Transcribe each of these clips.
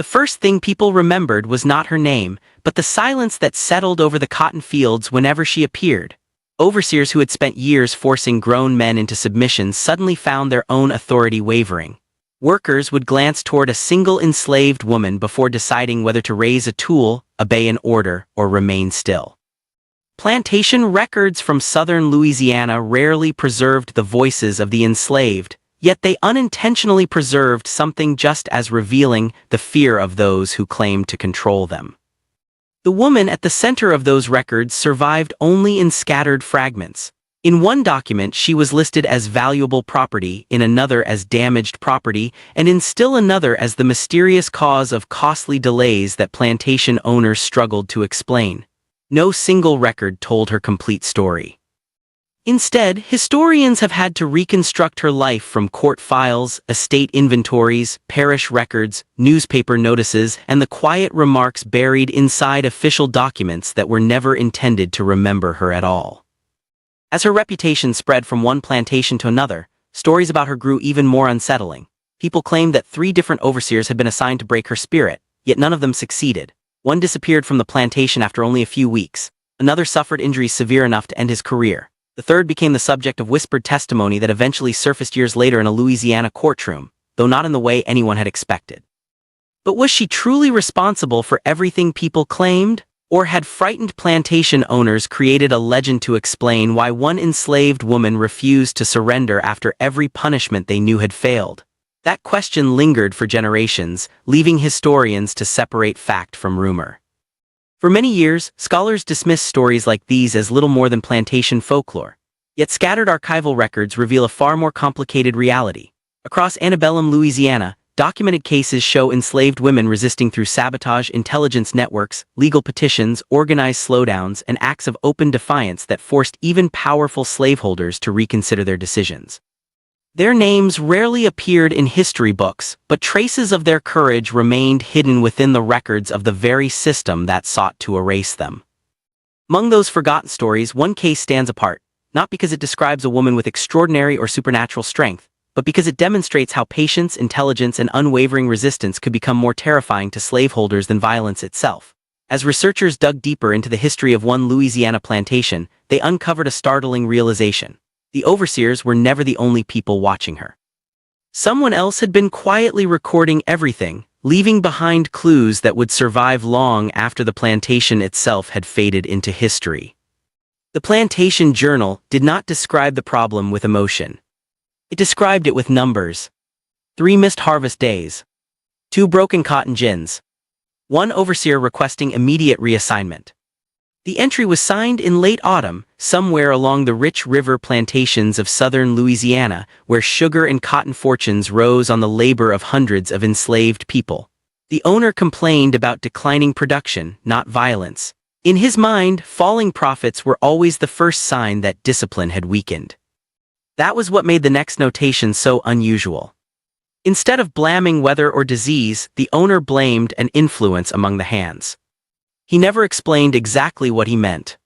The first thing people remembered was not her name, but the silence that settled over the cotton fields whenever she appeared. Overseers who had spent years forcing grown men into submission suddenly found their own authority wavering. Workers would glance toward a single enslaved woman before deciding whether to raise a tool, obey an order, or remain still. Plantation records from southern Louisiana rarely preserved the voices of the enslaved, yet they unintentionally preserved something just as revealing: the fear of those who claimed to control them. The woman at the center of those records survived only in scattered fragments. In one document she was listed as valuable property, in another as damaged property, and in still another as the mysterious cause of costly delays that plantation owners struggled to explain. No single record told her complete story. Instead, historians have had to reconstruct her life from court files, estate inventories, parish records, newspaper notices, and the quiet remarks buried inside official documents that were never intended to remember her at all. As her reputation spread from one plantation to another, stories about her grew even more unsettling. People claimed that 3 different overseers had been assigned to break her spirit, yet none of them succeeded. One disappeared from the plantation after only a few weeks. Another suffered injuries severe enough to end his career. The third became the subject of whispered testimony that eventually surfaced years later in a Louisiana courtroom, though not in the way anyone had expected. But was she truly responsible for everything people claimed? Or had frightened plantation owners created a legend to explain why one enslaved woman refused to surrender after every punishment they knew had failed? That question lingered for generations, leaving historians to separate fact from rumor. For many years, scholars dismissed stories like these as little more than plantation folklore. Yet scattered archival records reveal a far more complicated reality. Across antebellum Louisiana, documented cases show enslaved women resisting through sabotage, intelligence networks, legal petitions, organized slowdowns, and acts of open defiance that forced even powerful slaveholders to reconsider their decisions. Their names rarely appeared in history books, but traces of their courage remained hidden within the records of the very system that sought to erase them. Among those forgotten stories, one case stands apart, not because it describes a woman with extraordinary or supernatural strength, but because it demonstrates how patience, intelligence, and unwavering resistance could become more terrifying to slaveholders than violence itself. As researchers dug deeper into the history of one Louisiana plantation, they uncovered a startling realization. The overseers were never the only people watching her. Someone else had been quietly recording everything, leaving behind clues that would survive long after the plantation itself had faded into history. The plantation journal did not describe the problem with emotion. It described it with numbers. 3 missed harvest days. 2 broken cotton gins. 1 overseer requesting immediate reassignment. The entry was signed in late autumn, somewhere along the rich river plantations of southern Louisiana, where sugar and cotton fortunes rose on the labor of hundreds of enslaved people. The owner complained about declining production, not violence. In his mind, falling profits were always the first sign that discipline had weakened. That was what made the next notation so unusual. Instead of blaming weather or disease, the owner blamed an influence among the hands. He never explained exactly what he meant.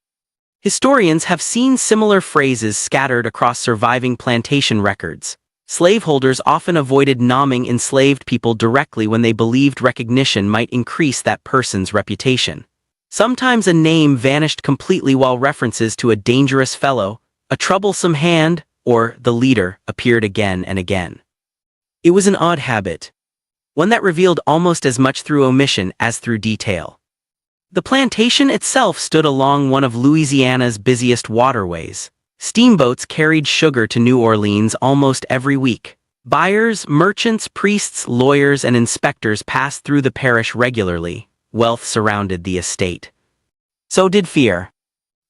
Historians have seen similar phrases scattered across surviving plantation records. Slaveholders often avoided naming enslaved people directly when they believed recognition might increase that person's reputation. Sometimes a name vanished completely while references to a dangerous fellow, a troublesome hand, or the leader appeared again and again. It was an odd habit, one that revealed almost as much through omission as through detail. The plantation itself stood along one of Louisiana's busiest waterways. Steamboats carried sugar to New Orleans almost every week. Buyers, merchants, priests, lawyers, and inspectors passed through the parish regularly. Wealth surrounded the estate. So did fear.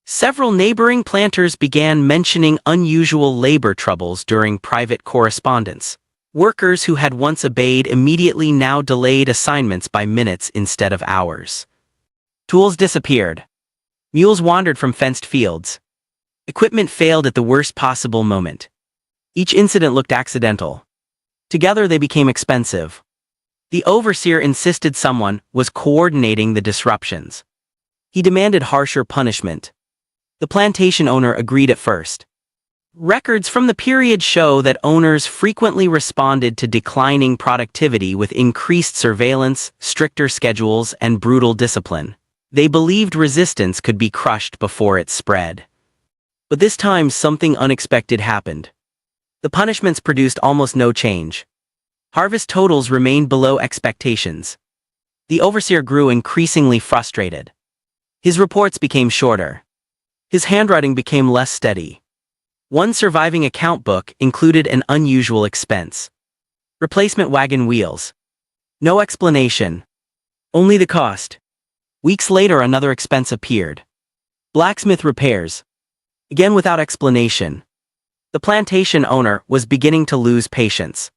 Several neighboring planters began mentioning unusual labor troubles during private correspondence. Workers who had once obeyed immediately now delayed assignments by minutes instead of hours. Tools disappeared. Mules wandered from fenced fields. Equipment failed at the worst possible moment. Each incident looked accidental. Together they became expensive. The overseer insisted someone was coordinating the disruptions. He demanded harsher punishment. The plantation owner agreed at first. Records from the period show that owners frequently responded to declining productivity with increased surveillance, stricter schedules, and brutal discipline. They believed resistance could be crushed before it spread. But this time something unexpected happened. The punishments produced almost no change. Harvest totals remained below expectations. The overseer grew increasingly frustrated. His reports became shorter. His handwriting became less steady. One surviving account book included an unusual expense. Replacement wagon wheels. No explanation. Only the cost. Weeks later another expense appeared. Blacksmith repairs. Again without explanation. The plantation owner was beginning to lose patience.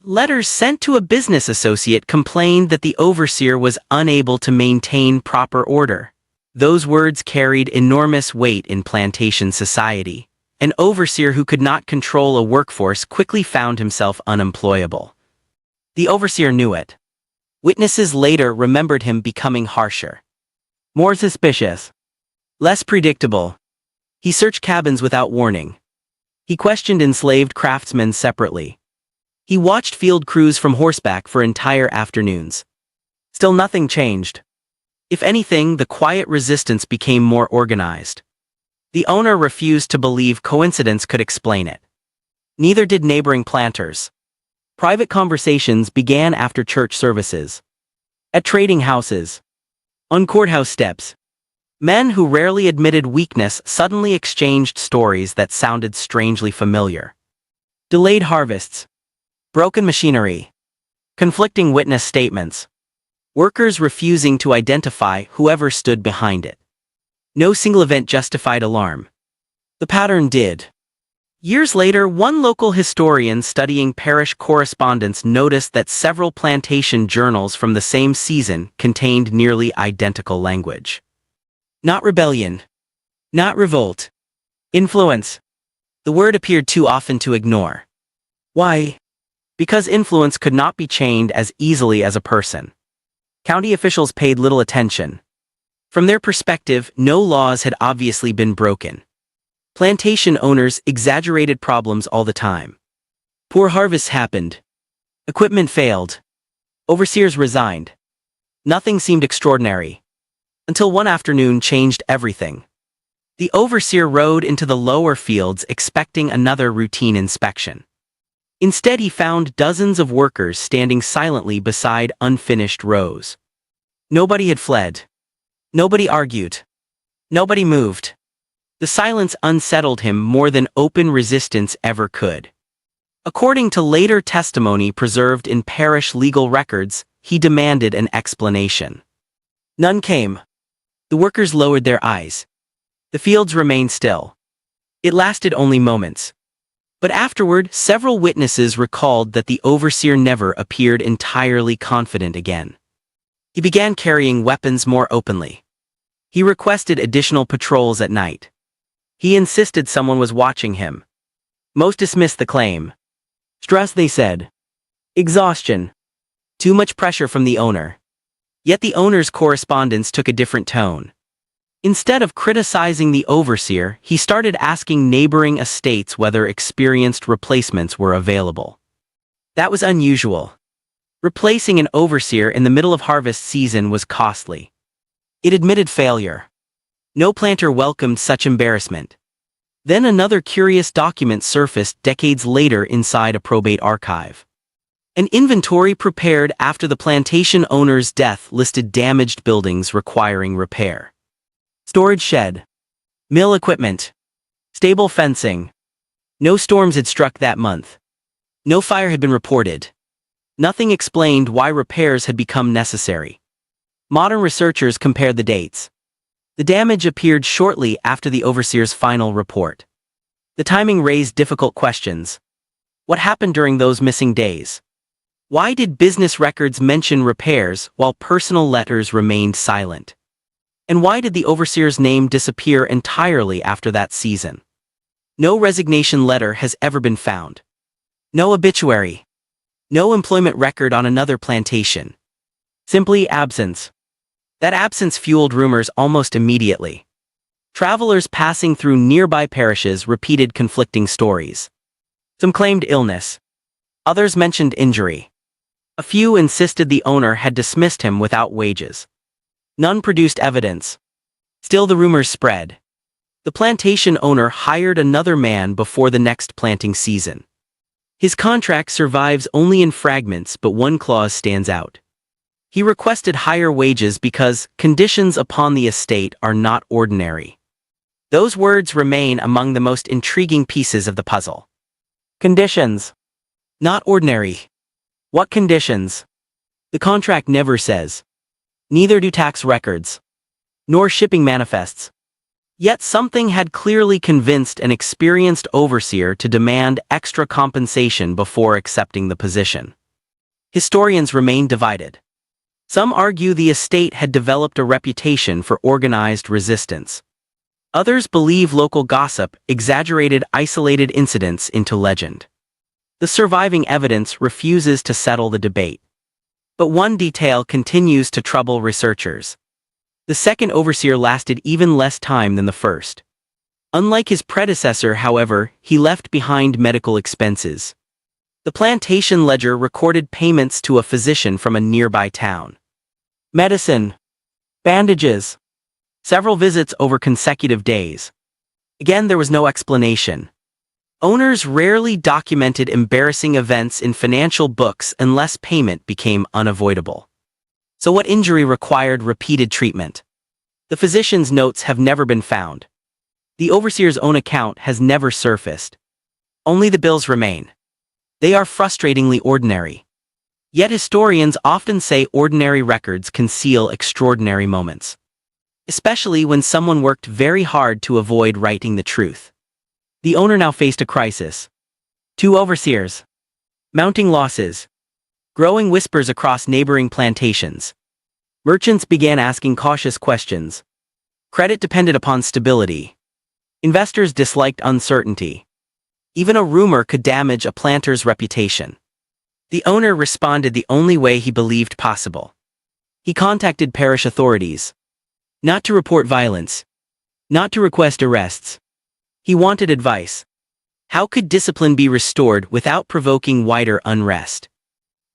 Letters sent to a business associate complained that the overseer was unable to maintain proper order. Those words carried enormous weight in plantation society. An overseer who could not control a workforce quickly found himself unemployable. The overseer knew it. Witnesses later remembered him becoming harsher. More suspicious. Less predictable. He searched cabins without warning. He questioned enslaved craftsmen separately. He watched field crews from horseback for entire afternoons. Still nothing changed. If anything, the quiet resistance became more organized. The owner refused to believe coincidence could explain it. Neither did neighboring planters. Private conversations began after church services. At trading houses. On courthouse steps. Men who rarely admitted weakness suddenly exchanged stories that sounded strangely familiar. Delayed harvests. Broken machinery. Conflicting witness statements. Workers refusing to identify whoever stood behind it. No single event justified alarm. The pattern did. Years later, one local historian studying parish correspondence noticed that several plantation journals from the same season contained nearly identical language. Not rebellion. Not revolt. Influence. The word appeared too often to ignore. Why? Because influence could not be chained as easily as a person. County officials paid little attention. From their perspective, no laws had obviously been broken. Plantation owners exaggerated problems all the time. Poor harvests happened. Equipment failed. Overseers resigned. Nothing seemed extraordinary. Until one afternoon changed everything. The overseer rode into the lower fields expecting another routine inspection. Instead he found dozens of workers standing silently beside unfinished rows. Nobody had fled. Nobody argued. Nobody moved. The silence unsettled him more than open resistance ever could. According to later testimony preserved in parish legal records, he demanded an explanation. None came. The workers lowered their eyes. The fields remained still. It lasted only moments. But afterward, several witnesses recalled that the overseer never appeared entirely confident again. He began carrying weapons more openly. He requested additional patrols at night. He insisted someone was watching him. Most dismissed the claim. Stress, they said. Exhaustion. Too much pressure from the owner. Yet the owner's correspondence took a different tone. Instead of criticizing the overseer, he started asking neighboring estates whether experienced replacements were available. That was unusual. Replacing an overseer in the middle of harvest season was costly. It admitted failure. No planter welcomed such embarrassment. Then another curious document surfaced decades later inside a probate archive. An inventory prepared after the plantation owner's death listed damaged buildings requiring repair. Storage shed. Mill equipment. Stable fencing. No storms had struck that month. No fire had been reported. Nothing explained why repairs had become necessary. Modern researchers compared the dates. The damage appeared shortly after the overseer's final report. The timing raised difficult questions. What happened during those missing days? Why did business records mention repairs while personal letters remained silent? And why did the overseer's name disappear entirely after that season? No resignation letter has ever been found. No obituary. No employment record on another plantation. Simply absence. That absence fueled rumors almost immediately. Travelers passing through nearby parishes repeated conflicting stories. Some claimed illness. Others mentioned injury. A few insisted the owner had dismissed him without wages. None produced evidence. Still the rumors spread. The plantation owner hired another man before the next planting season. His contract survives only in fragments, but one clause stands out. He requested higher wages because conditions upon the estate are not ordinary. Those words remain among the most intriguing pieces of the puzzle. Conditions. Not ordinary. What conditions? The contract never says. Neither do tax records. Nor shipping manifests. Yet something had clearly convinced an experienced overseer to demand extra compensation before accepting the position. Historians remain divided. Some argue the estate had developed a reputation for organized resistance. Others believe local gossip exaggerated isolated incidents into legend. The surviving evidence refuses to settle the debate. But one detail continues to trouble researchers. The second overseer lasted even less time than the first. Unlike his predecessor, however, he left behind medical expenses. The plantation ledger recorded payments to a physician from a nearby town. Medicine. Bandages. Several visits over consecutive days. Again, there was no explanation. Owners rarely documented embarrassing events in financial books unless payment became unavoidable. So what injury required repeated treatment? The physician's notes have never been found. The overseer's own account has never surfaced. Only the bills remain. They are frustratingly ordinary. Yet historians often say ordinary records conceal extraordinary moments. Especially when someone worked very hard to avoid writing the truth. The owner now faced a crisis. 2 overseers. Mounting losses. Growing whispers across neighboring plantations. Merchants began asking cautious questions. Credit depended upon stability. Investors disliked uncertainty. Even a rumor could damage a planter's reputation. The owner responded the only way he believed possible. He contacted parish authorities. Not to report violence. Not to request arrests. He wanted advice. How could discipline be restored without provoking wider unrest?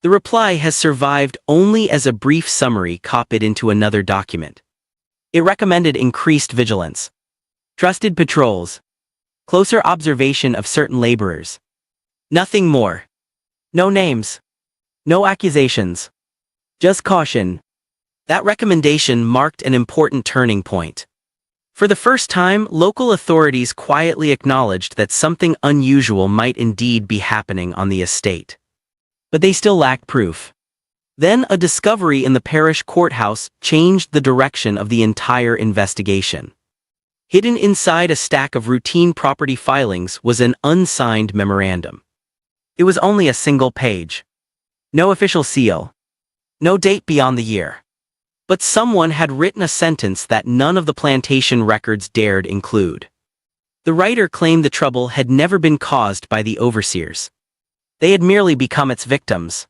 The reply has survived only as a brief summary copied into another document. It recommended increased vigilance. Trusted patrols. Closer observation of certain laborers. Nothing more. No names. No accusations. Just caution. That recommendation marked an important turning point. For the first time, local authorities quietly acknowledged that something unusual might indeed be happening on the estate. But they still lacked proof. Then a discovery in the parish courthouse changed the direction of the entire investigation. Hidden inside a stack of routine property filings was an unsigned memorandum. It was only a single page. No official seal. No date beyond the year. But someone had written a sentence that none of the plantation records dared include. The writer claimed the trouble had never been caused by the overseers. They had merely become its victims.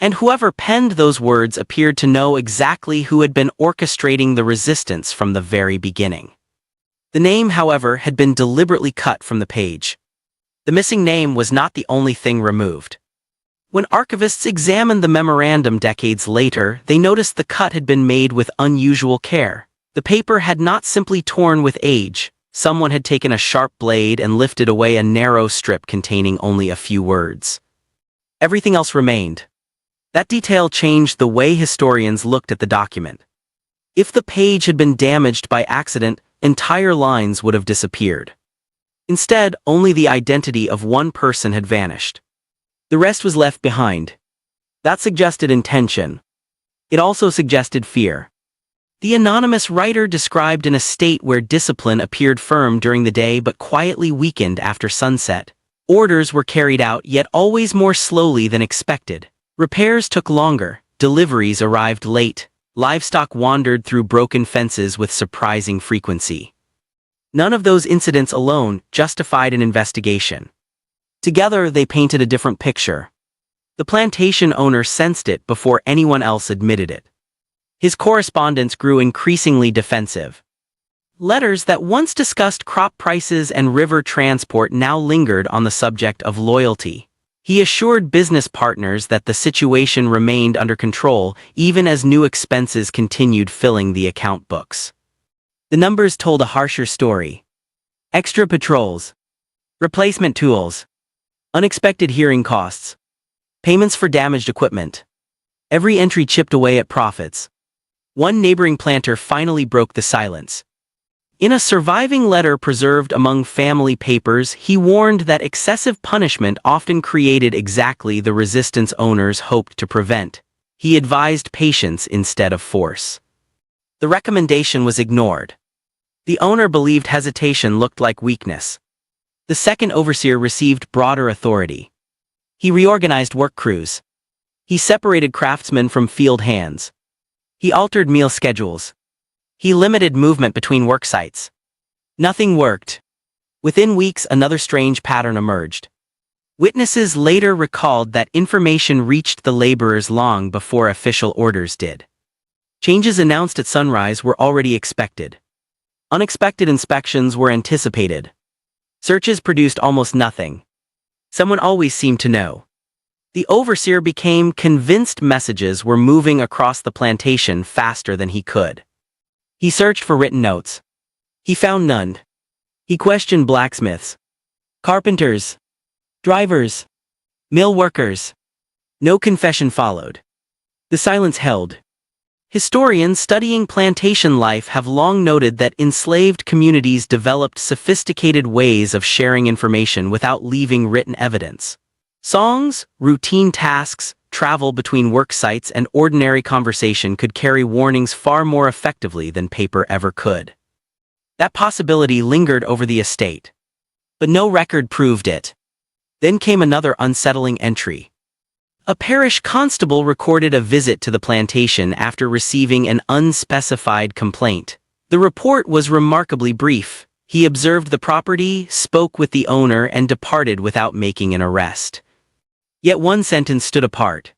And whoever penned those words appeared to know exactly who had been orchestrating the resistance from the very beginning. The name, however, had been deliberately cut from the page. The missing name was not the only thing removed. When archivists examined the memorandum decades later, they noticed the cut had been made with unusual care. The paper had not simply torn with age. Someone had taken a sharp blade and lifted away a narrow strip containing only a few words. Everything else remained. That detail changed the way historians looked at the document. If the page had been damaged by accident, entire lines would have disappeared. Instead, only the identity of one person had vanished. The rest was left behind. That suggested intention. It also suggested fear. The anonymous writer described an estate where discipline appeared firm during the day but quietly weakened after sunset. Orders were carried out, yet always more slowly than expected. Repairs took longer, deliveries arrived late, livestock wandered through broken fences with surprising frequency. None of those incidents alone justified an investigation. Together, they painted a different picture. The plantation owner sensed it before anyone else admitted it. His correspondence grew increasingly defensive. Letters that once discussed crop prices and river transport now lingered on the subject of loyalty. He assured business partners that the situation remained under control even as new expenses continued filling the account books. The numbers told a harsher story. Extra patrols, replacement tools, unexpected hearing costs, payments for damaged equipment. Every entry chipped away at profits. One neighboring planter finally broke the silence. In a surviving letter preserved among family papers, he warned that excessive punishment often created exactly the resistance owners hoped to prevent. He advised patience instead of force. The recommendation was ignored. The owner believed hesitation looked like weakness. The second overseer received broader authority. He reorganized work crews. He separated craftsmen from field hands. He altered meal schedules. He limited movement between work sites. Nothing worked. Within weeks, another strange pattern emerged. Witnesses later recalled that information reached the laborers long before official orders did. Changes announced at sunrise were already expected. Unexpected inspections were anticipated. Searches produced almost nothing. Someone always seemed to know. The overseer became convinced messages were moving across the plantation faster than he could. He searched for written notes. He found none. He questioned blacksmiths, carpenters, drivers, mill workers. No confession followed. The silence held. Historians studying plantation life have long noted that enslaved communities developed sophisticated ways of sharing information without leaving written evidence. Songs, routine tasks, travel between work sites, and ordinary conversation could carry warnings far more effectively than paper ever could. That possibility lingered over the estate. But no record proved it. Then came another unsettling entry. A parish constable recorded a visit to the plantation after receiving an unspecified complaint. The report was remarkably brief. He observed the property, spoke with the owner, and departed without making an arrest. Yet one sentence stood apart.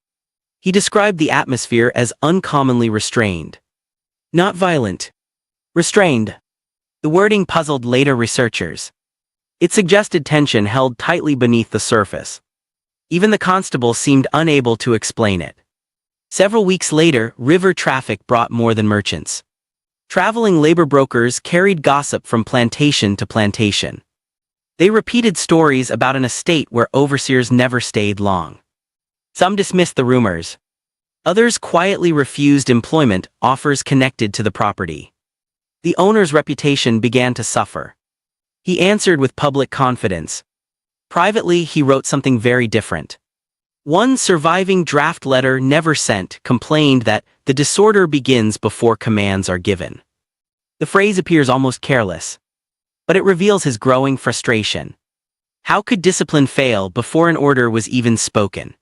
He described the atmosphere as uncommonly restrained. Not violent. Restrained. The wording puzzled later researchers. It suggested tension held tightly beneath the surface. Even the constable seemed unable to explain it. Several weeks later, river traffic brought more than merchants. Traveling labor brokers carried gossip from plantation to plantation. They repeated stories about an estate where overseers never stayed long. Some dismissed the rumors. Others quietly refused employment offers connected to the property. The owner's reputation began to suffer. He answered with public confidence. Privately, he wrote something very different. One surviving draft letter never sent complained that the disorder begins before commands are given. The phrase appears almost careless, but it reveals his growing frustration. How could discipline fail before an order was even spoken?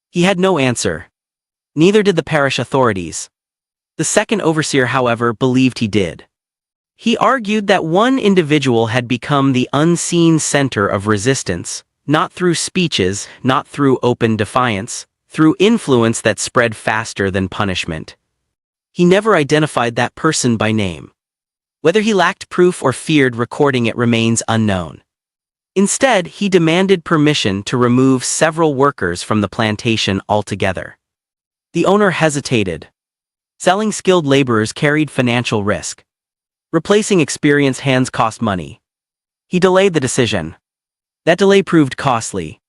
He had no answer. Neither did the parish authorities. The second overseer, however, believed he did. He argued that one individual had become the unseen center of resistance, not through speeches, not through open defiance, through influence that spread faster than punishment. He never identified that person by name. Whether he lacked proof or feared recording it remains unknown. Instead, he demanded permission to remove several workers from the plantation altogether. The owner hesitated. Selling skilled laborers carried financial risk. Replacing experienced hands cost money. He delayed the decision. That delay proved costly.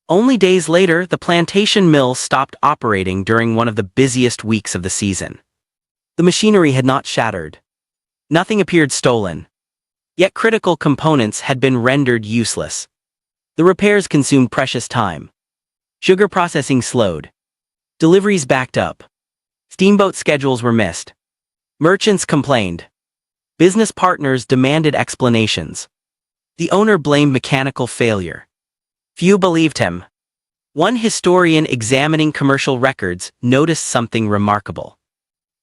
Only days later, the plantation mill stopped operating during one of the busiest weeks of the season. The machinery had not shattered. Nothing appeared stolen. Yet critical components had been rendered useless. The repairs consumed precious time. Sugar processing slowed. Deliveries backed up. Steamboat schedules were missed. Merchants complained. Business partners demanded explanations. The owner blamed mechanical failure. Few believed him. One historian examining commercial records noticed something remarkable.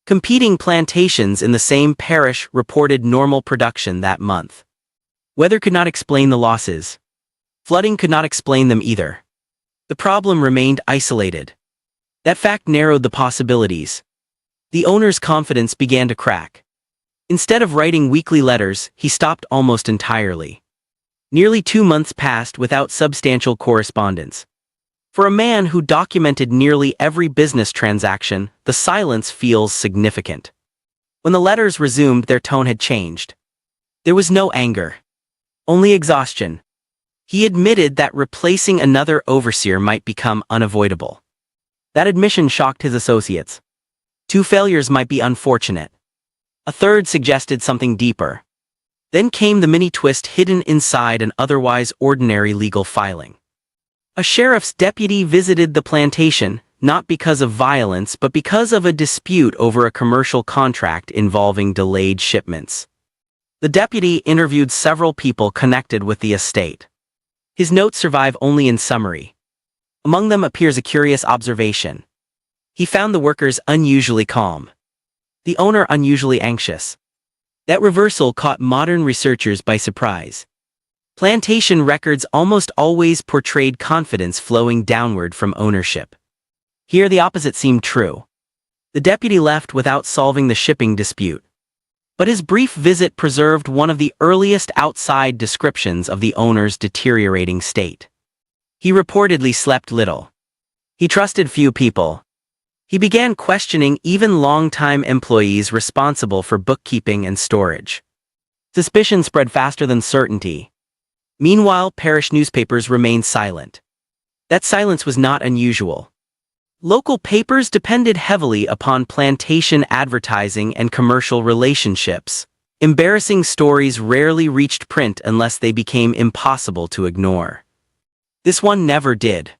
Competing plantations in the same parish reported normal production that month. Weather could not explain the losses. Flooding could not explain them either. The problem remained isolated. That fact narrowed the possibilities. The owner's confidence began to crack. Instead of writing weekly letters, he stopped almost entirely. Nearly 2 months passed without substantial correspondence. For a man who documented nearly every business transaction, the silence feels significant. When the letters resumed, their tone had changed. There was no anger. Only exhaustion. He admitted that replacing another overseer might become unavoidable. That admission shocked his associates. 2 failures might be unfortunate. A third suggested something deeper. Then came the mini twist hidden inside an otherwise ordinary legal filing. A sheriff's deputy visited the plantation, not because of violence but because of a dispute over a commercial contract involving delayed shipments. The deputy interviewed several people connected with the estate. His notes survive only in summary. Among them appears a curious observation. He found the workers unusually calm. The owner unusually anxious. That reversal caught modern researchers by surprise. Plantation records almost always portrayed confidence flowing downward from ownership. Here the opposite seemed true. The deputy left without solving the shipping dispute. But his brief visit preserved one of the earliest outside descriptions of the owner's deteriorating state. He reportedly slept little. He trusted few people. He began questioning even longtime employees responsible for bookkeeping and storage. Suspicion spread faster than certainty. Meanwhile, parish newspapers remained silent. That silence was not unusual. Local papers depended heavily upon plantation advertising and commercial relationships. Embarrassing stories rarely reached print unless they became impossible to ignore. This one never did.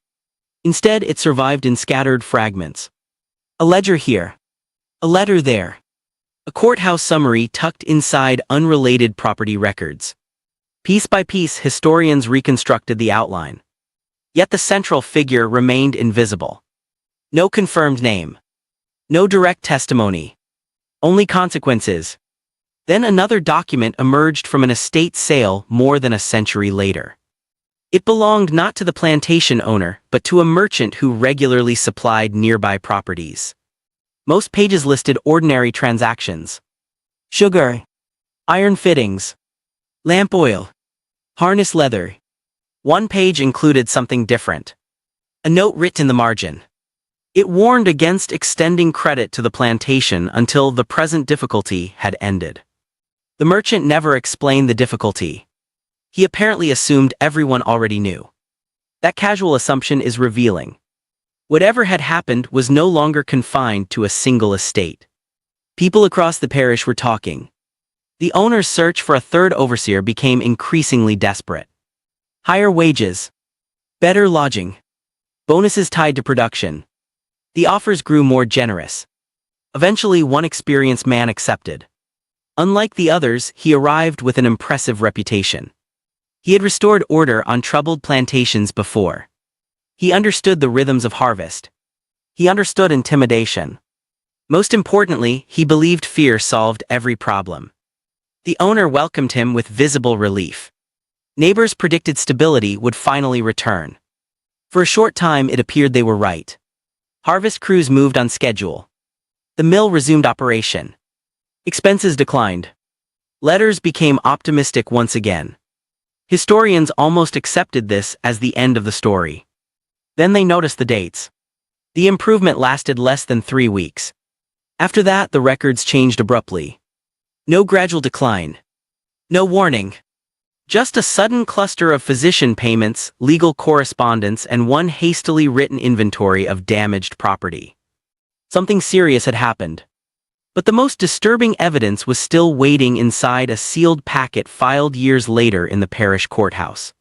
Instead, it survived in scattered fragments. A ledger here. A letter there. A courthouse summary tucked inside unrelated property records. Piece by piece, historians reconstructed the outline. Yet the central figure remained invisible. No confirmed name. No direct testimony. Only consequences. Then another document emerged from an estate sale more than a century later. It belonged not to the plantation owner, but to a merchant who regularly supplied nearby properties. Most pages listed ordinary transactions. Sugar. Iron fittings. Lamp oil. Harness leather. One page included something different. A note written in the margin. It warned against extending credit to the plantation until the present difficulty had ended. The merchant never explained the difficulty. He apparently assumed everyone already knew. That casual assumption is revealing. Whatever had happened was no longer confined to a single estate. People across the parish were talking. The owner's search for a third overseer became increasingly desperate. Higher wages. Better lodging. Bonuses tied to production. The offers grew more generous. Eventually, one experienced man accepted. Unlike the others, he arrived with an impressive reputation. He had restored order on troubled plantations before. He understood the rhythms of harvest. He understood intimidation. Most importantly, he believed fear solved every problem. The owner welcomed him with visible relief. Neighbors predicted stability would finally return. For a short time, it appeared they were right. Harvest crews moved on schedule. The mill resumed operation. Expenses declined. Letters became optimistic once again. Historians almost accepted this as the end of the story. Then they noticed the dates. The improvement lasted less than 3 weeks. After that, the records changed abruptly. No gradual decline. No warning. Just a sudden cluster of physician payments, legal correspondence, and one hastily written inventory of damaged property. Something serious had happened. But the most disturbing evidence was still waiting inside a sealed packet filed years later in the parish courthouse.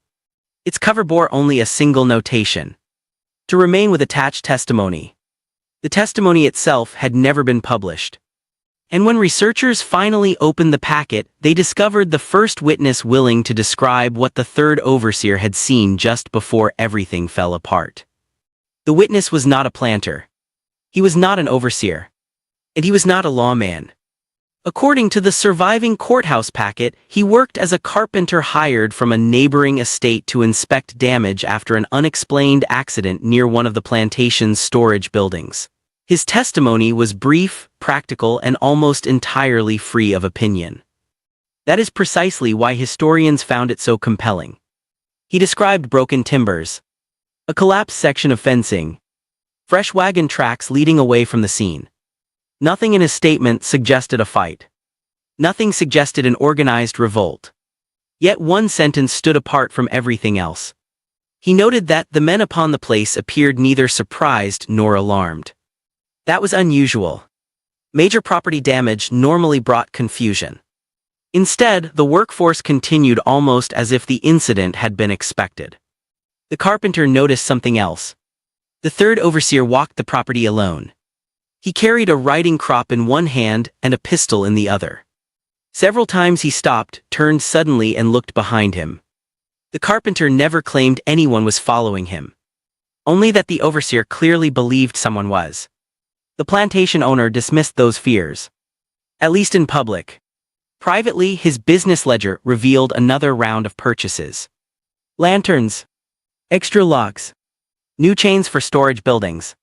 Its cover bore only a single notation: to remain with attached testimony. The testimony itself had never been published. And when researchers finally opened the packet, they discovered the first witness willing to describe what the third overseer had seen just before everything fell apart. The witness was not a planter. He was not an overseer. And he was not a lawman. According to the surviving courthouse packet, he worked as a carpenter hired from a neighboring estate to inspect damage after an unexplained accident near one of the plantation's storage buildings. His testimony was brief, practical, and almost entirely free of opinion. That is precisely why historians found it so compelling. He described broken timbers, a collapsed section of fencing, fresh wagon tracks leading away from the scene. Nothing in his statement suggested a fight. Nothing suggested an organized revolt. Yet one sentence stood apart from everything else. He noted that the men upon the place appeared neither surprised nor alarmed. That was unusual. Major property damage normally brought confusion. Instead, the workforce continued almost as if the incident had been expected. The carpenter noticed something else. The third overseer walked the property alone. He carried a riding crop in one hand and a pistol in the other. Several times he stopped, turned suddenly, and looked behind him. The carpenter never claimed anyone was following him. Only that the overseer clearly believed someone was. The plantation owner dismissed those fears. At least in public. Privately, his business ledger revealed another round of purchases. Lanterns. Extra locks. New chains for storage buildings.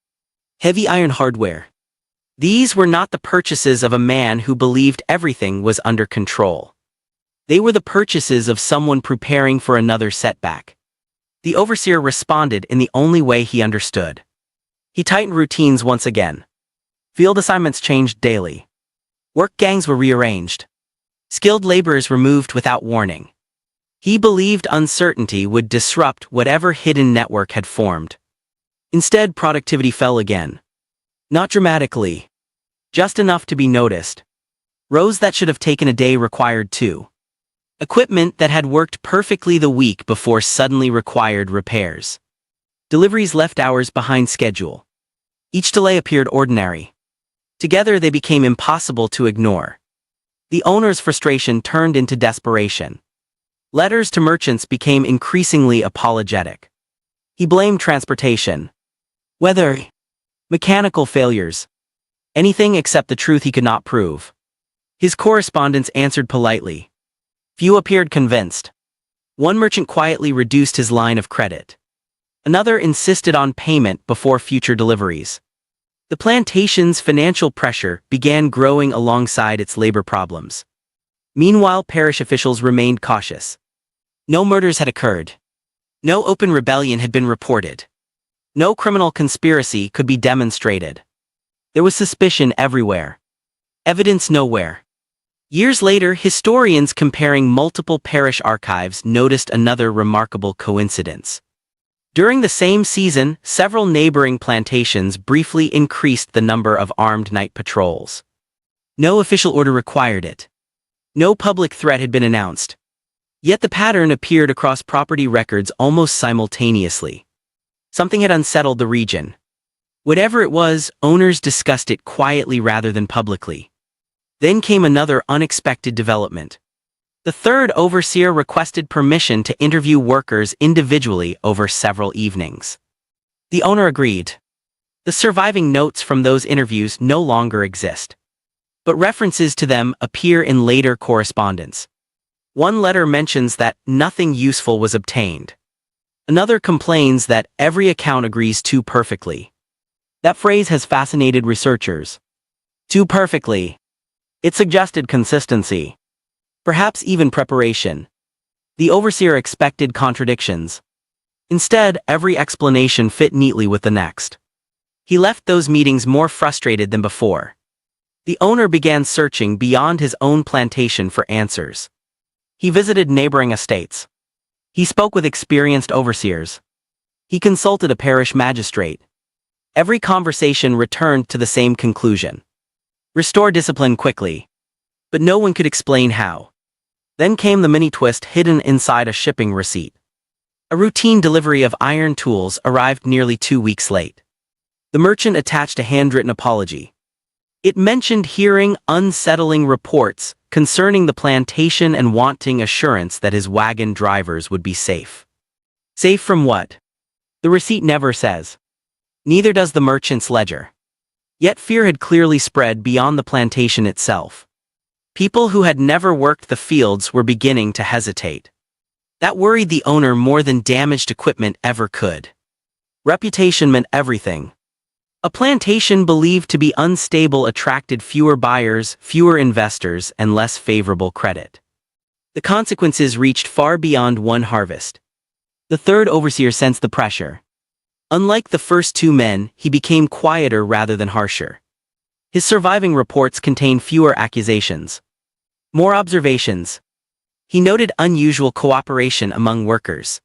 Heavy iron hardware. These were not the purchases of a man who believed everything was under control. They were the purchases of someone preparing for another setback. The overseer responded in the only way he understood. He tightened routines once again. Field assignments changed daily. Work gangs were rearranged. Skilled laborers removed without warning. He believed uncertainty would disrupt whatever hidden network had formed. Instead, productivity fell again. Not dramatically. Just enough to be noticed. Rows that should have taken a day required two. Equipment that had worked perfectly the week before suddenly required repairs. Deliveries left hours behind schedule. Each delay appeared ordinary. Together they became impossible to ignore. The owner's frustration turned into desperation. Letters to merchants became increasingly apologetic. He blamed transportation, weather, mechanical failures. Anything except the truth he could not prove. His correspondents answered politely. Few appeared convinced. One merchant quietly reduced his line of credit. Another insisted on payment before future deliveries. The plantation's financial pressure began growing alongside its labor problems. Meanwhile, parish officials remained cautious. No murders had occurred. No open rebellion had been reported. No criminal conspiracy could be demonstrated. There was suspicion everywhere. Evidence nowhere. Years later, historians comparing multiple parish archives noticed another remarkable coincidence. During the same season, several neighboring plantations briefly increased the number of armed night patrols. No official order required it. No public threat had been announced. Yet the pattern appeared across property records almost simultaneously. Something had unsettled the region. Whatever it was, owners discussed it quietly rather than publicly. Then came another unexpected development. The third overseer requested permission to interview workers individually over several evenings. The owner agreed. The surviving notes from those interviews no longer exist. But references to them appear in later correspondence. One letter mentions that nothing useful was obtained. Another complains that every account agrees too perfectly. That phrase has fascinated researchers. Too perfectly. It suggested consistency. Perhaps even preparation. The overseer expected contradictions. Instead, every explanation fit neatly with the next. He left those meetings more frustrated than before. The owner began searching beyond his own plantation for answers. He visited neighboring estates. He spoke with experienced overseers. He consulted a parish magistrate. Every conversation returned to the same conclusion. Restore discipline quickly. But no one could explain how. Then came the mini twist hidden inside a shipping receipt. A routine delivery of iron tools arrived nearly 2 weeks late. The merchant attached a handwritten apology. It mentioned hearing unsettling reports concerning the plantation and wanting assurance that his wagon drivers would be safe. Safe from what? The receipt never says. Neither does the merchant's ledger. Yet fear had clearly spread beyond the plantation itself. People who had never worked the fields were beginning to hesitate. That worried the owner more than damaged equipment ever could. Reputation meant everything. A plantation believed to be unstable attracted fewer buyers, fewer investors, and less favorable credit. The consequences reached far beyond one harvest. The third overseer sensed the pressure. Unlike the first two men, he became quieter rather than harsher. His surviving reports contain fewer accusations. More observations. He noted unusual cooperation among workers.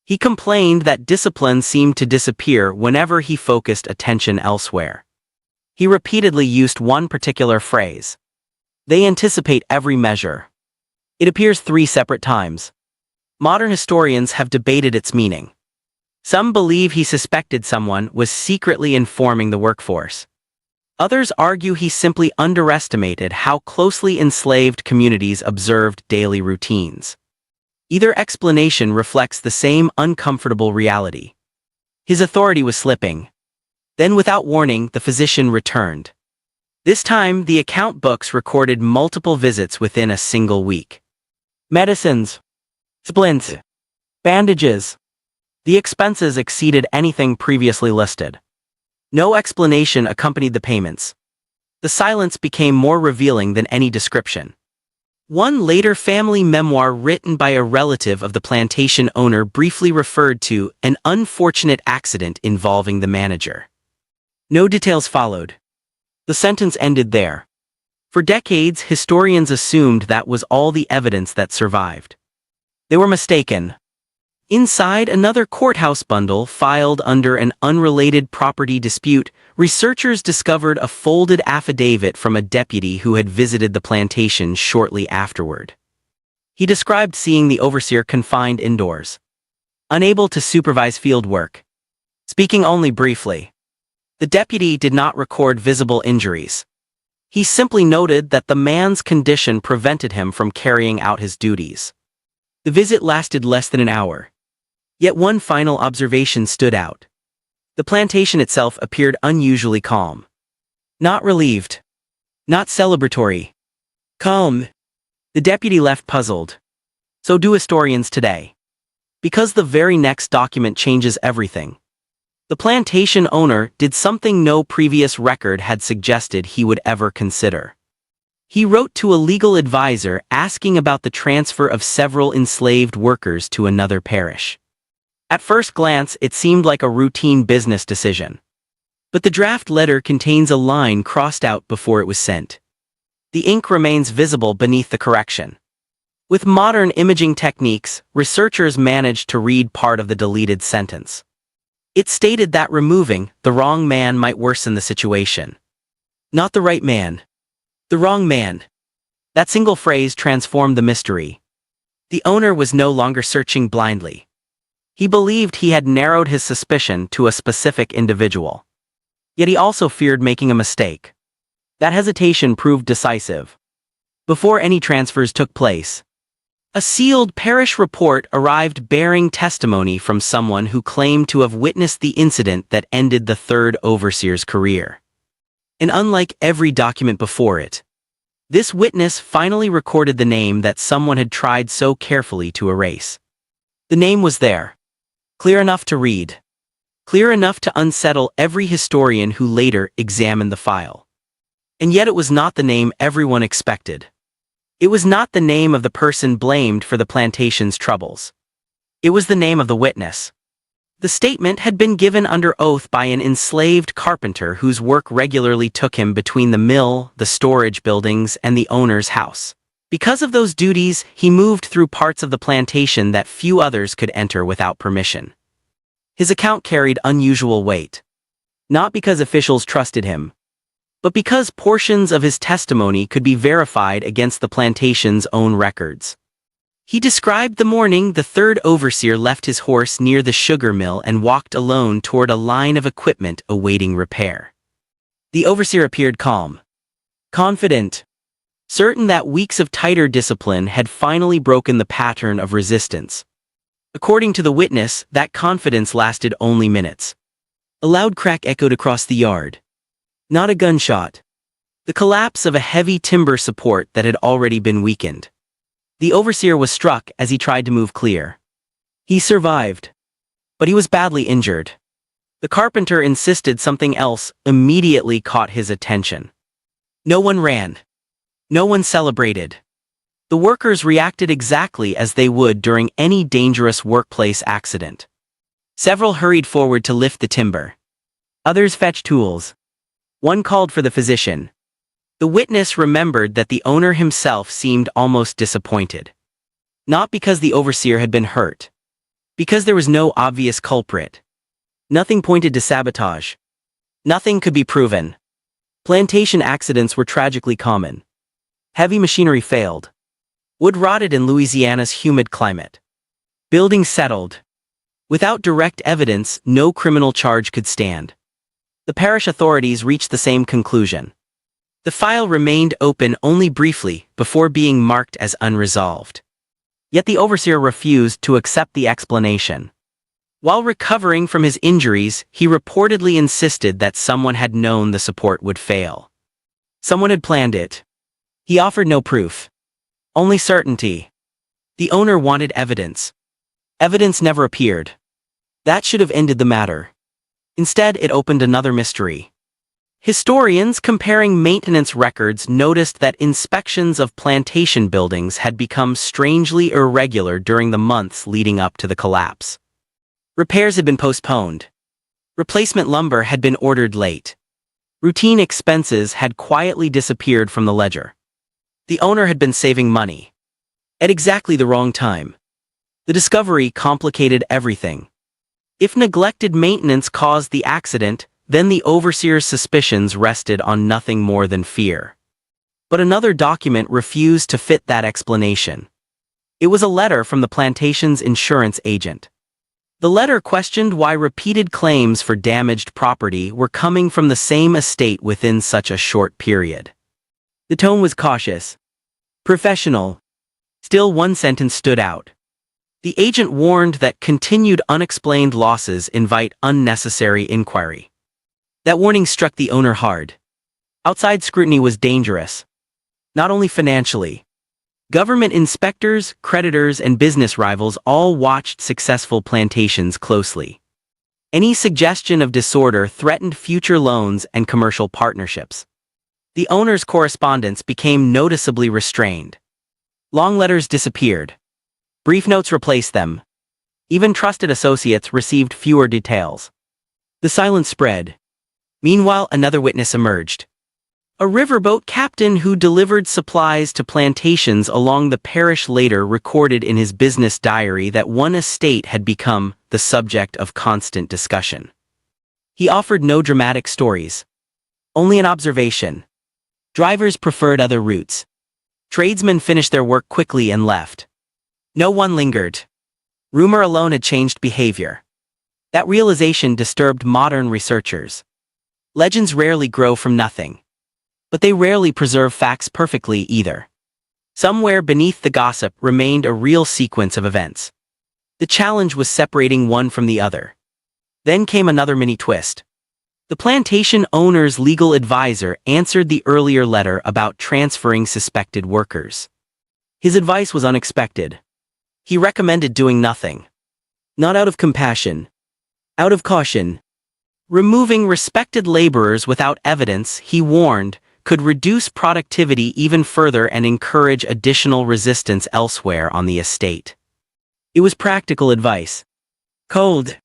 He complained that discipline seemed to disappear whenever he focused attention elsewhere. He repeatedly used one particular phrase. They anticipate every measure. It appears 3 separate times. Modern historians have debated its meaning. Some believe he suspected someone was secretly informing the workforce. Others argue he simply underestimated how closely enslaved communities observed daily routines. Either explanation reflects the same uncomfortable reality. His authority was slipping. Then, without warning, the physician returned. This time, the account books recorded multiple visits within a single week. Medicines, splints, bandages. The expenses exceeded anything previously listed. No explanation accompanied the payments. The silence became more revealing than any description. One later family memoir written by a relative of the plantation owner briefly referred to an unfortunate accident involving the manager. No details followed. The sentence ended there. For decades, historians assumed that was all the evidence that survived. They were mistaken. Inside another courthouse bundle filed under an unrelated property dispute, researchers discovered a folded affidavit from a deputy who had visited the plantation shortly afterward. He described seeing the overseer confined indoors, unable to supervise field work, speaking only briefly. The deputy did not record visible injuries. He simply noted that the man's condition prevented him from carrying out his duties. The visit lasted less than an hour. Yet one final observation stood out. The plantation itself appeared unusually calm. Not relieved. Not celebratory. Calm. The deputy left puzzled. So do historians today. Because the very next document changes everything. The plantation owner did something no previous record had suggested he would ever consider. He wrote to a legal advisor asking about the transfer of several enslaved workers to another parish. At first glance, it seemed like a routine business decision. But the draft letter contains a line crossed out before it was sent. The ink remains visible beneath the correction. With modern imaging techniques, researchers managed to read part of the deleted sentence. It stated that removing the wrong man might worsen the situation. Not the right man. The wrong man. That single phrase transformed the mystery. The owner was no longer searching blindly. He believed he had narrowed his suspicion to a specific individual. Yet he also feared making a mistake. That hesitation proved decisive. Before any transfers took place, a sealed parish report arrived bearing testimony from someone who claimed to have witnessed the incident that ended the third overseer's career. And unlike every document before it, this witness finally recorded the name that someone had tried so carefully to erase. The name was there. Clear enough to read. Clear enough to unsettle every historian who later examined the file. And yet it was not the name everyone expected. It was not the name of the person blamed for the plantation's troubles. It was the name of the witness. The statement had been given under oath by an enslaved carpenter whose work regularly took him between the mill, the storage buildings, and the owner's house. Because of those duties, he moved through parts of the plantation that few others could enter without permission. His account carried unusual weight. Not because officials trusted him, but because portions of his testimony could be verified against the plantation's own records. He described the morning the third overseer left his horse near the sugar mill and walked alone toward a line of equipment awaiting repair. The overseer appeared calm, confident, certain that weeks of tighter discipline had finally broken the pattern of resistance. According to the witness, that confidence lasted only minutes. A loud crack echoed across the yard. Not a gunshot. The collapse of a heavy timber support that had already been weakened. The overseer was struck as he tried to move clear. He survived. But he was badly injured. The carpenter insisted something else immediately caught his attention. No one ran. No one celebrated. The workers reacted exactly as they would during any dangerous workplace accident. Several hurried forward to lift the timber. Others fetched tools. One called for the physician. The witness remembered that the owner himself seemed almost disappointed. Not because the overseer had been hurt. Because there was no obvious culprit. Nothing pointed to sabotage. Nothing could be proven. Plantation accidents were tragically common. Heavy machinery failed. Wood rotted in Louisiana's humid climate. Buildings settled. Without direct evidence, no criminal charge could stand. The parish authorities reached the same conclusion. The file remained open only briefly before being marked as unresolved. Yet the overseer refused to accept the explanation. While recovering from his injuries, he reportedly insisted that someone had known the support would fail. Someone had planned it. He offered no proof. Only certainty. The owner wanted evidence. Evidence never appeared. That should have ended the matter. Instead, it opened another mystery. Historians comparing maintenance records noticed that inspections of plantation buildings had become strangely irregular during the months leading up to the collapse. Repairs had been postponed. Replacement lumber had been ordered late. Routine expenses had quietly disappeared from the ledger. The owner had been saving money. At exactly the wrong time. The discovery complicated everything. If neglected maintenance caused the accident, then the overseer's suspicions rested on nothing more than fear. But another document refused to fit that explanation. It was a letter from the plantation's insurance agent. The letter questioned why repeated claims for damaged property were coming from the same estate within such a short period. The tone was cautious. Professional. Still, one sentence stood out. The agent warned that continued unexplained losses invite unnecessary inquiry. That warning struck the owner hard. Outside scrutiny was dangerous. Not only financially. Government inspectors, creditors, and business rivals all watched successful plantations closely. Any suggestion of disorder threatened future loans and commercial partnerships. The owner's correspondence became noticeably restrained. Long letters disappeared. Brief notes replaced them. Even trusted associates received fewer details. The silence spread. Meanwhile, another witness emerged. A riverboat captain who delivered supplies to plantations along the parish later recorded in his business diary that one estate had become the subject of constant discussion. He offered no dramatic stories. Only an observation. Drivers preferred other routes. Tradesmen finished their work quickly and left. No one lingered. Rumor alone had changed behavior. That realization disturbed modern researchers. Legends rarely grow from nothing. But they rarely preserve facts perfectly either. Somewhere beneath the gossip remained a real sequence of events. The challenge was separating one from the other. Then came another mini twist. The plantation owner's legal advisor answered the earlier letter about transferring suspected workers. His advice was unexpected. He recommended doing nothing. Not out of compassion. Out of caution. Removing respected laborers without evidence, he warned, could reduce productivity even further and encourage additional resistance elsewhere on the estate. It was practical advice. Cold.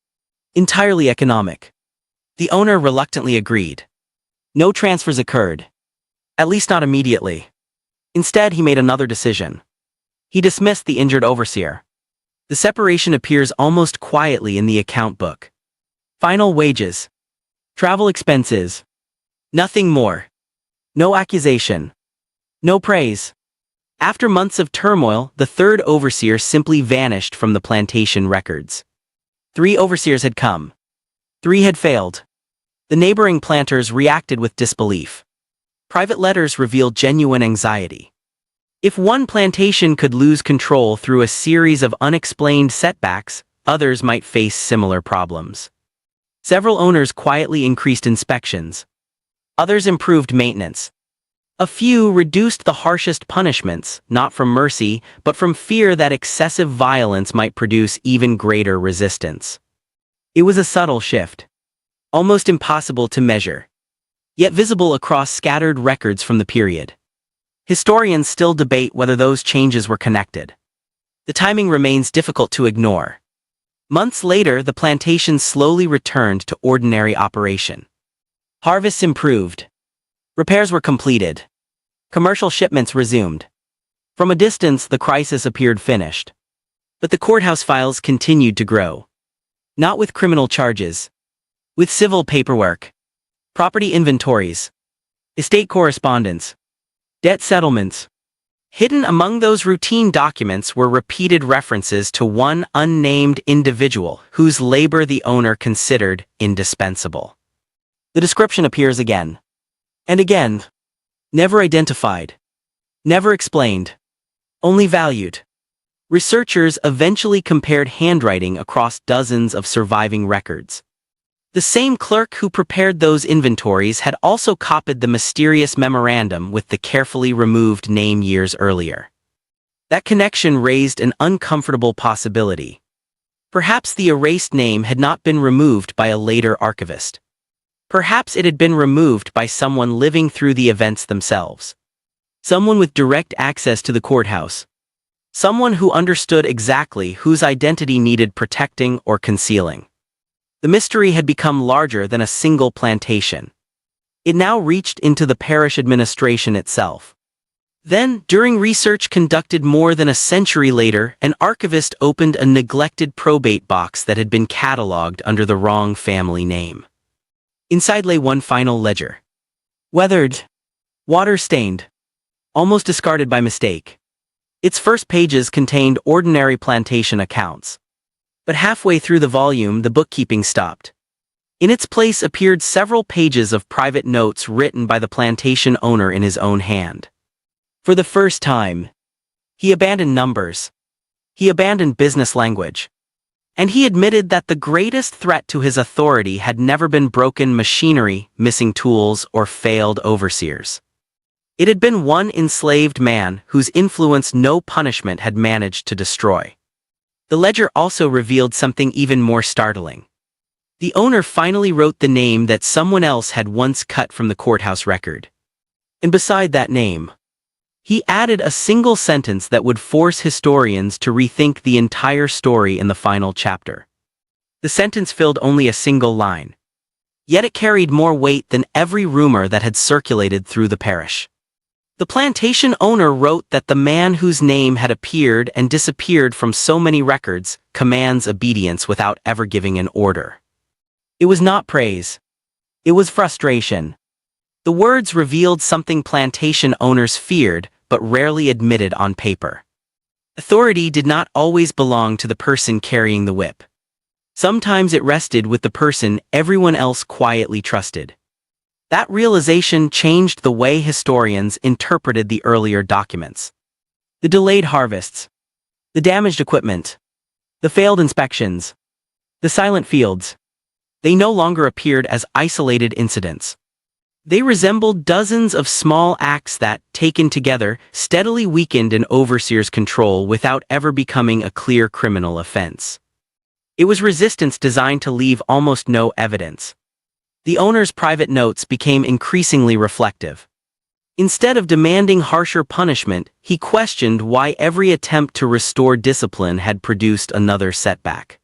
Entirely economic. The owner reluctantly agreed. No transfers occurred. At least not immediately. Instead, he made another decision. He dismissed the injured overseer. The separation appears almost quietly in the account book. Final wages. Travel expenses. Nothing more. No accusation. No praise. After months of turmoil, the third overseer simply vanished from the plantation records. 3 overseers had come. 3 had failed. The neighboring planters reacted with disbelief. Private letters revealed genuine anxiety. If one plantation could lose control through a series of unexplained setbacks, others might face similar problems. Several owners quietly increased inspections. Others improved maintenance. A few reduced the harshest punishments, not from mercy, but from fear that excessive violence might produce even greater resistance. It was a subtle shift. almost impossible to measure, yet visible across scattered records from the period. Historians still debate whether those changes were connected. The timing remains difficult to ignore. Months later, the plantation slowly returned to ordinary operation. Harvests improved. Repairs were completed. Commercial shipments resumed. From a distance, the crisis appeared finished. But the courthouse files continued to grow. Not with criminal charges. With civil paperwork. Property inventories. Estate correspondence. Debt settlements. Hidden among those routine documents were repeated references to one unnamed individual whose labor the owner considered indispensable. The description appears again and again. Never identified. Never explained. Only valued. Researchers eventually compared handwriting across dozens of surviving records. The same clerk who prepared those inventories had also copied the mysterious memorandum with the carefully removed name years earlier. That connection raised an uncomfortable possibility. Perhaps the erased name had not been removed by a later archivist. Perhaps it had been removed by someone living through the events themselves. Someone with direct access to the courthouse. Someone who understood exactly whose identity needed protecting or concealing. The mystery had become larger than a single plantation. It now reached into the parish administration itself. Then, during research conducted more than a century later, an archivist opened a neglected probate box that had been catalogued under the wrong family name. Inside lay one final ledger. Weathered. Water-stained. Almost discarded by mistake. Its first pages contained ordinary plantation accounts. But halfway through the volume, the bookkeeping stopped. In its place appeared several pages of private notes written by the plantation owner in his own hand. For the first time, he abandoned numbers. He abandoned business language. And he admitted that the greatest threat to his authority had never been broken machinery, missing tools, or failed overseers. It had been one enslaved man whose influence no punishment had managed to destroy. The ledger also revealed something even more startling. The owner finally wrote the name that someone else had once cut from the courthouse record. And beside that name, he added a single sentence that would force historians to rethink the entire story in the final chapter. The sentence filled only a single line. Yet it carried more weight than every rumor that had circulated through the parish. The plantation owner wrote that the man whose name had appeared and disappeared from so many records commands obedience without ever giving an order. It was not praise. It was frustration. The words revealed something plantation owners feared but rarely admitted on paper. Authority did not always belong to the person carrying the whip. Sometimes it rested with the person everyone else quietly trusted. That realization changed the way historians interpreted the earlier documents. The delayed harvests, the damaged equipment, the failed inspections, the silent fields. They no longer appeared as isolated incidents. They resembled dozens of small acts that, taken together, steadily weakened an overseer's control without ever becoming a clear criminal offense. It was resistance designed to leave almost no evidence. The owner's private notes became increasingly reflective. Instead of demanding harsher punishment, he questioned why every attempt to restore discipline had produced another setback.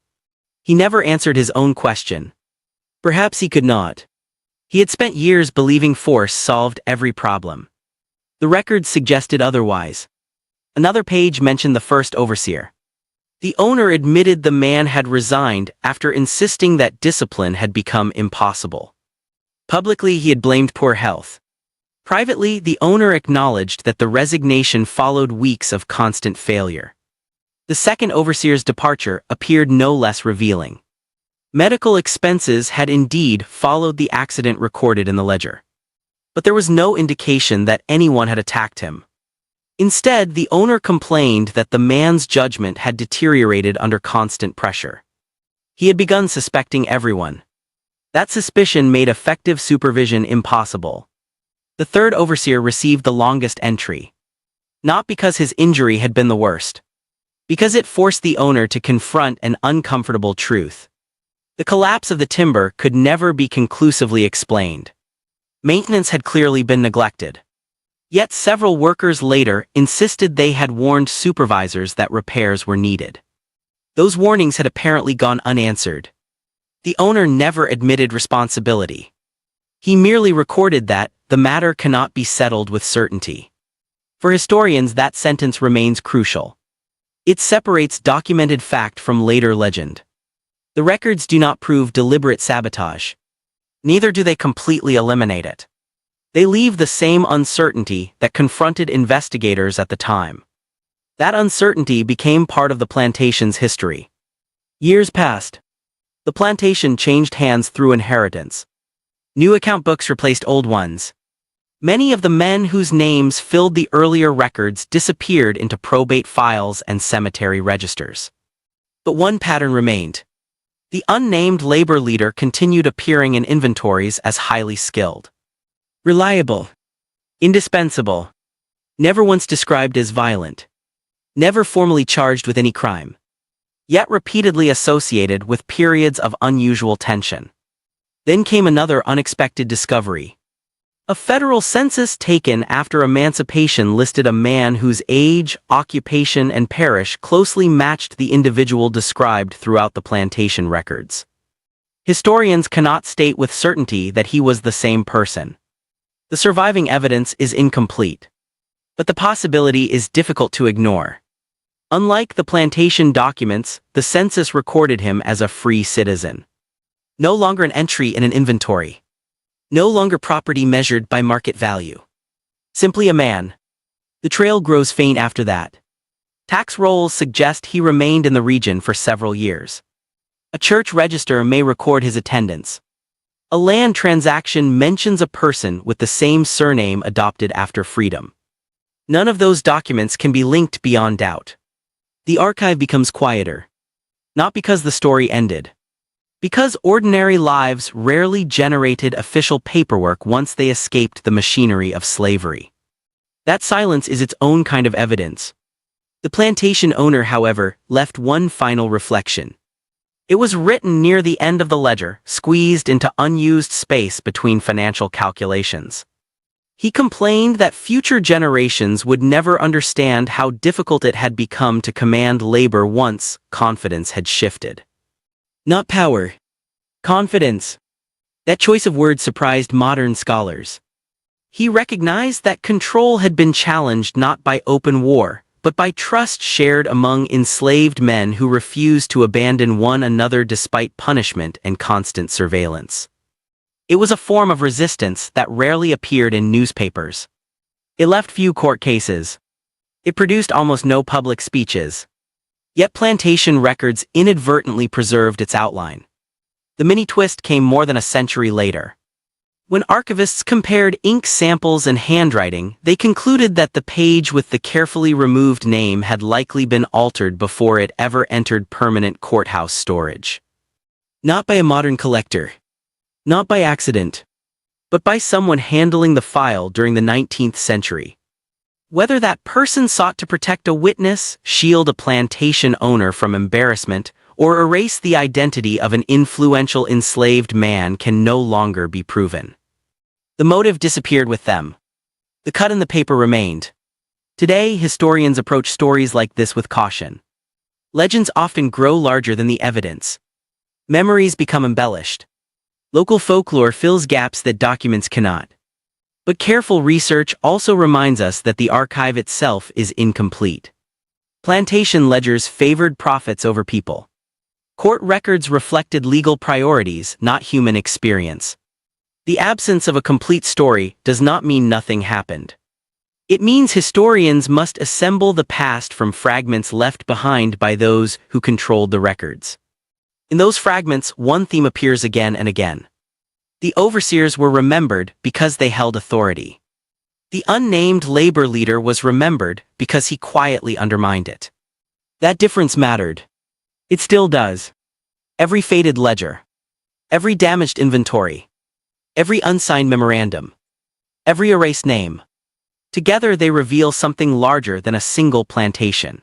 He never answered his own question. Perhaps he could not. He had spent years believing force solved every problem. The records suggested otherwise. Another page mentioned the first overseer. The owner admitted the man had resigned after insisting that discipline had become impossible. Publicly, he had blamed poor health. Privately, the owner acknowledged that the resignation followed weeks of constant failure. The second overseer's departure appeared no less revealing. Medical expenses had indeed followed the accident recorded in the ledger. But there was no indication that anyone had attacked him. Instead, the owner complained that the man's judgment had deteriorated under constant pressure. He had begun suspecting everyone. That suspicion made effective supervision impossible. The third overseer received the longest entry. Not because his injury had been the worst. Because it forced the owner to confront an uncomfortable truth. The collapse of the timber could never be conclusively explained. Maintenance had clearly been neglected. Yet several workers later insisted they had warned supervisors that repairs were needed. Those warnings had apparently gone unanswered. The owner never admitted responsibility. He merely recorded that the matter cannot be settled with certainty. For historians, that sentence remains crucial. It separates documented fact from later legend. The records do not prove deliberate sabotage. Neither do they completely eliminate it. They leave the same uncertainty that confronted investigators at the time. That uncertainty became part of the plantation's history. Years passed. The plantation changed hands through inheritance. New account books replaced old ones. Many of the men whose names filled the earlier records disappeared into probate files and cemetery registers. But one pattern remained. The unnamed labor leader continued appearing in inventories as highly skilled. Reliable. Indispensable. Never once described as violent. Never formally charged with any crime. Yet repeatedly associated with periods of unusual tension. Then came another unexpected discovery. A federal census taken after emancipation listed a man whose age, occupation, and parish closely matched the individual described throughout the plantation records. Historians cannot state with certainty that he was the same person. The surviving evidence is incomplete. But the possibility is difficult to ignore. Unlike the plantation documents, the census recorded him as a free citizen. No longer an entry in an inventory. No longer property measured by market value. Simply a man. The trail grows faint after that. Tax rolls suggest he remained in the region for several years. A church register may record his attendance. A land transaction mentions a person with the same surname adopted after freedom. None of those documents can be linked beyond doubt. The archive becomes quieter. Not because the story ended. Because ordinary lives rarely generated official paperwork once they escaped the machinery of slavery. That silence is its own kind of evidence. The plantation owner, however, left one final reflection. It was written near the end of the ledger, squeezed into unused space between financial calculations. He complained that future generations would never understand how difficult it had become to command labor once confidence had shifted. Not power. Confidence. That choice of words surprised modern scholars. He recognized that control had been challenged not by open war, but by trust shared among enslaved men who refused to abandon one another despite punishment and constant surveillance. It was a form of resistance that rarely appeared in newspapers. It left few court cases. It produced almost no public speeches. Yet plantation records inadvertently preserved its outline. The mini twist came more than a century later. When archivists compared ink samples and handwriting, they concluded that the page with the carefully removed name had likely been altered before it ever entered permanent courthouse storage. Not by a modern collector. Not by accident. But by someone handling the file during the 19th century. Whether that person sought to protect a witness, shield a plantation owner from embarrassment, or erase the identity of an influential enslaved man can no longer be proven. The motive disappeared with them. The cut in the paper remained. Today, historians approach stories like this with caution. Legends often grow larger than the evidence. Memories become embellished. Local folklore fills gaps that documents cannot. But careful research also reminds us that the archive itself is incomplete. Plantation ledgers favored profits over people. Court records reflected legal priorities, not human experience. The absence of a complete story does not mean nothing happened. It means historians must assemble the past from fragments left behind by those who controlled the records. In those fragments, one theme appears again and again. The overseers were remembered because they held authority. The unnamed labor leader was remembered because he quietly undermined it. That difference mattered. It still does. Every faded ledger. Every damaged inventory. Every unsigned memorandum. Every erased name. Together they reveal something larger than a single plantation.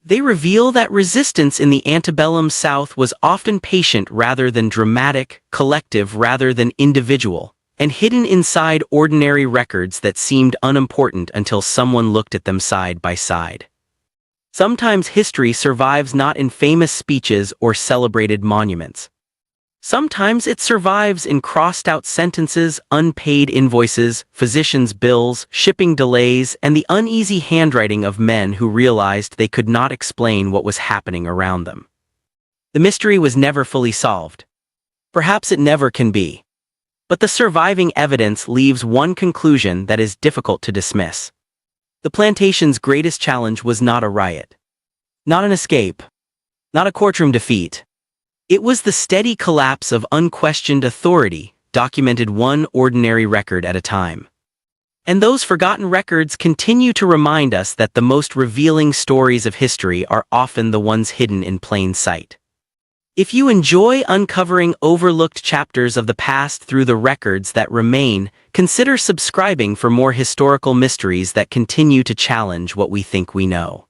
They reveal that resistance in the antebellum South was often patient rather than dramatic, collective rather than individual, and hidden inside ordinary records that seemed unimportant until someone looked at them side by side. Sometimes history survives not in famous speeches or celebrated monuments. Sometimes it survives in crossed-out sentences, unpaid invoices, physicians' bills, shipping delays, and the uneasy handwriting of men who realized they could not explain what was happening around them. The mystery was never fully solved. Perhaps it never can be. But the surviving evidence leaves one conclusion that is difficult to dismiss. The plantation's greatest challenge was not a riot. Not an escape. Not a courtroom defeat. It was the steady collapse of unquestioned authority, documented one ordinary record at a time. And those forgotten records continue to remind us that the most revealing stories of history are often the ones hidden in plain sight. If you enjoy uncovering overlooked chapters of the past through the records that remain, consider subscribing for more historical mysteries that continue to challenge what we think we know.